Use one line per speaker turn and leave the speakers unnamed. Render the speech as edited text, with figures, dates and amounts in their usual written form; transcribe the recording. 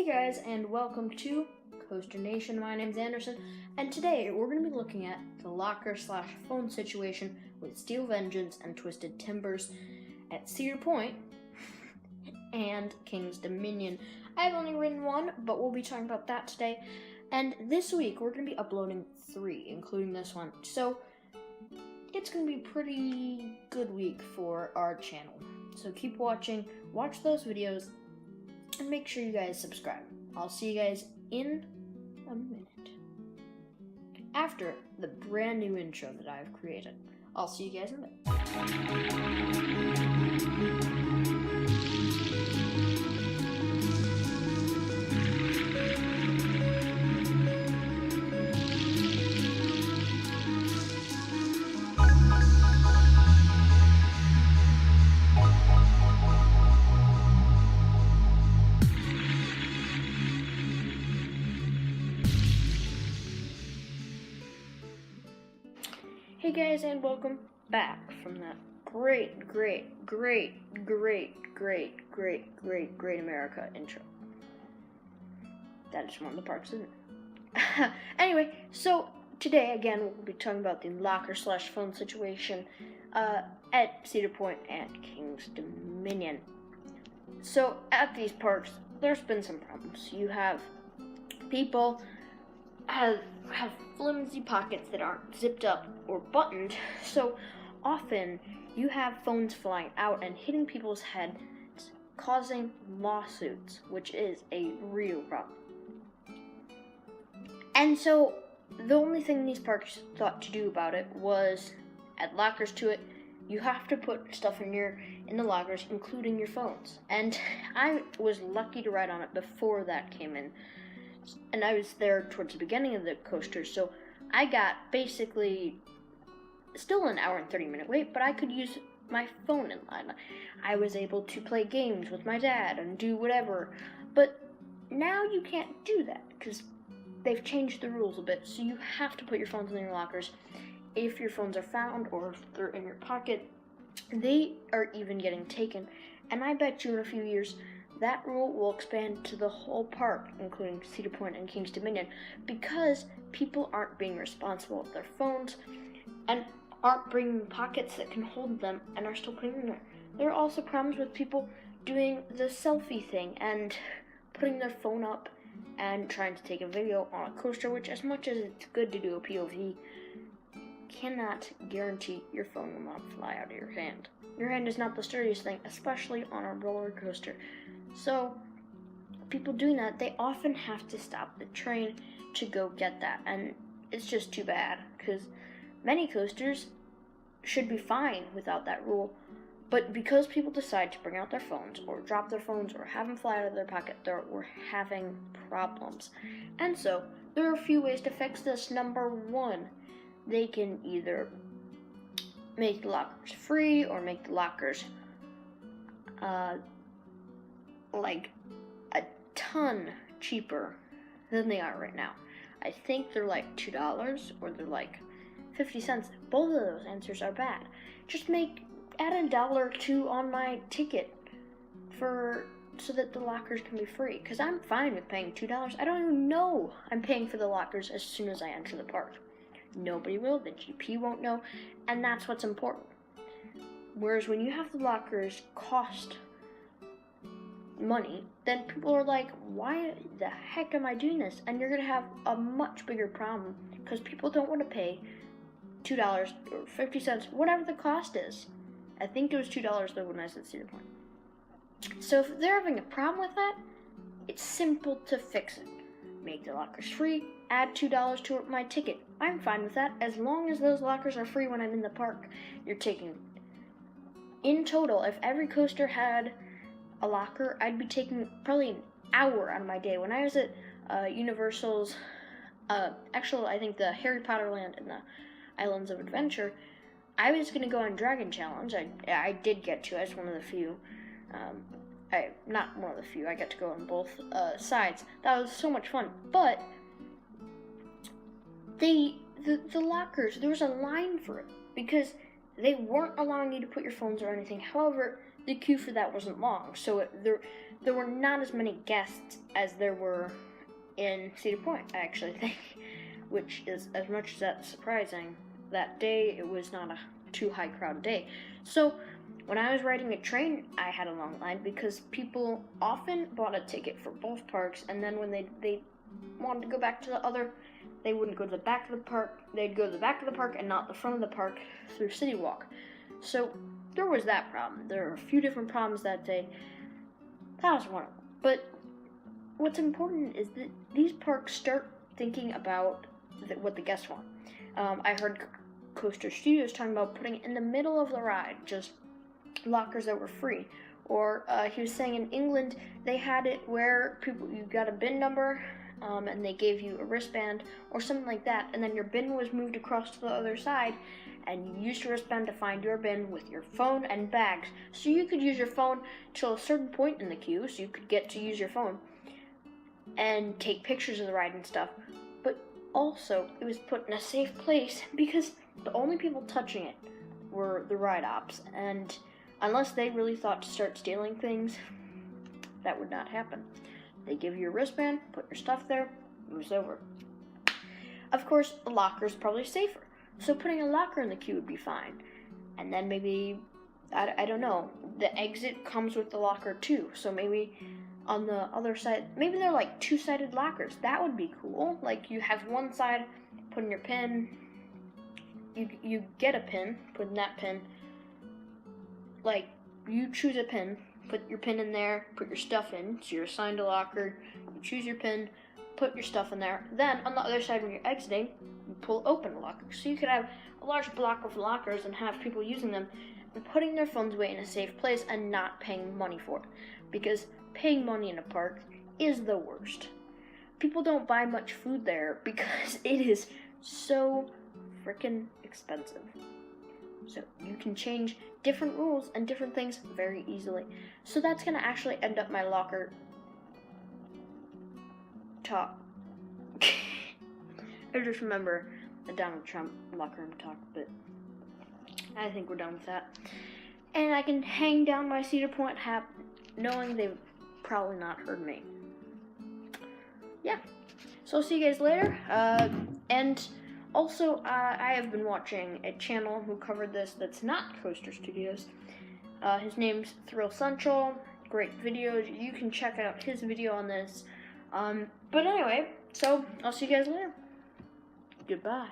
Hey guys, and welcome to Coaster Nation. My name's Anderson, and today we're going to be looking at the locker/phone situation with Steel Vengeance and Twisted Timbers at Cedar Point and King's Dominion. I've only written one, but we'll be talking about that today. And this week we're going to be uploading 3, including this one. So it's going to be a pretty good week for our channel. So keep watching, watch those videos, and make sure you guys subscribe. I'll see you guys in a minute. After the brand new intro that I've created. I'll see you guys in a minute. Hey guys, and welcome back from that great America intro. That is one of the parts, isn't it? Anyway, so today again we'll be talking about the locker/phone situation at Cedar Point and King's Dominion. So at these parks, there's been some problems. You have people have flimsy pockets that aren't zipped up or buttoned, so often you have phones flying out and hitting people's heads, causing lawsuits, which is a real problem. And so the only thing these parks thought to do about it was add lockers to it. You have to put stuff in the lockers, including your phones. And I was lucky to ride on it before that came in. And I was there towards the beginning of the coaster, so I got basically still an hour and 30-minute wait, but I could use my phone in line. I was able to play games with my dad and do whatever, but now you can't do that because they've changed the rules a bit, so you have to put your phones in your lockers. If your phones are found or if they're in your pocket, they are even getting taken, and I bet you in a few years that rule will expand to the whole park, including Cedar Point and King's Dominion, because people aren't being responsible with their phones and aren't bringing pockets that can hold them and are still putting them there. There are also problems with people doing the selfie thing and putting their phone up and trying to take a video on a coaster, which, as much as it's good to do a POV, cannot guarantee your phone will not fly out of your hand. Your hand is not the sturdiest thing, especially on a roller coaster. So, people doing that, they often have to stop the train to go get that, and it's just too bad, because many coasters should be fine without that rule, but because people decide to bring out their phones, or drop their phones, or have them fly out of their pocket, we're having problems. And so, there are a few ways to fix this. Number 1, they can either make the lockers free, or make the lockers like a ton cheaper than they are right now. I think they're like $2 or they're like 50 cents. Both of those answers are bad. Just add $1 or $2 on my ticket so that the lockers can be free. Because I'm fine with paying $2. I don't even know I'm paying for the lockers as soon as I enter the park. Nobody will, the GP won't know, and that's what's important. Whereas when you have the lockers cost money, then people are like, why the heck am I doing this? And you're going to have a much bigger problem because people don't want to pay $2 or 50 cents, whatever the cost is. I think it was $2 though when I was at Cedar Point. So if they're having a problem with that, it's simple to fix it. Make the lockers free, add $2 to my ticket. I'm fine with that as long as those lockers are free when I'm in the park. You're taking, in total, if every coaster had a locker, I'd be taking probably an hour out of my day. When I was at Universal's, actually I think the Harry Potter Land and the Islands of Adventure, I was going to go on Dragon Challenge. I did get to, as one of the few. Not one of the few, I got to go on both sides. That was so much fun. But the lockers, there was a line for it because they weren't allowing you to put your phones or anything. However, the queue for that wasn't long. So there were not as many guests as there were in Cedar Point, I actually think, which is, as much as that's surprising, that day it was not a too high crowd day. So when I was riding a train, I had a long line because people often bought a ticket for both parks, and then when they wanted to go back to the other, they wouldn't go to the back of the park. They'd go to the back of the park and not the front of the park through City Walk. So there was that problem. There were a few different problems that day. That was one of them. But what's important is that these parks start thinking about what the guests want. I heard Coaster Studios talking about putting it in the middle of the ride, just lockers that were free. Or he was saying in England they had it where you got a bin number, and they gave you a wristband or something like that, and then your bin was moved across to the other side, and you used your wristband to find your bin with your phone and bags. So you could use your phone till a certain point in the queue, so you could get to use your phone and take pictures of the ride and stuff. But also, it was put in a safe place because the only people touching it were the ride ops, and unless they really thought to start stealing things, that would not happen. They give you a wristband, put your stuff there, moves over. Of course, a locker is probably safer, so putting a locker in the queue would be fine. And then maybe, I don't know, the exit comes with the locker too, so maybe on the other side, maybe they're like two-sided lockers. That would be cool. Like, you have one side, put in your pin, you get a pin, put in that pin, like, you choose a pin, put your pin in there, put your stuff in, so you're assigned a locker, you choose your pin, put your stuff in there. Then, on the other side when you're exiting, you pull open a locker. So you could have a large block of lockers and have people using them and putting their phones away in a safe place and not paying money for it. Because paying money in a park is the worst. People don't buy much food there because it is so freaking expensive. So you can change different rules and different things very easily. So that's going to actually end up my locker talk. I just remember the Donald Trump locker room talk, but I think we're done with that. And I can hang down my Cedar Point hat knowing they've probably not heard me. Yeah. So I'll see you guys later. And also, I have been watching a channel who covered this that's not Coaster Studios. His name's Thrill Central. Great videos. You can check out his video on this. But anyway, so I'll see you guys later. Goodbye.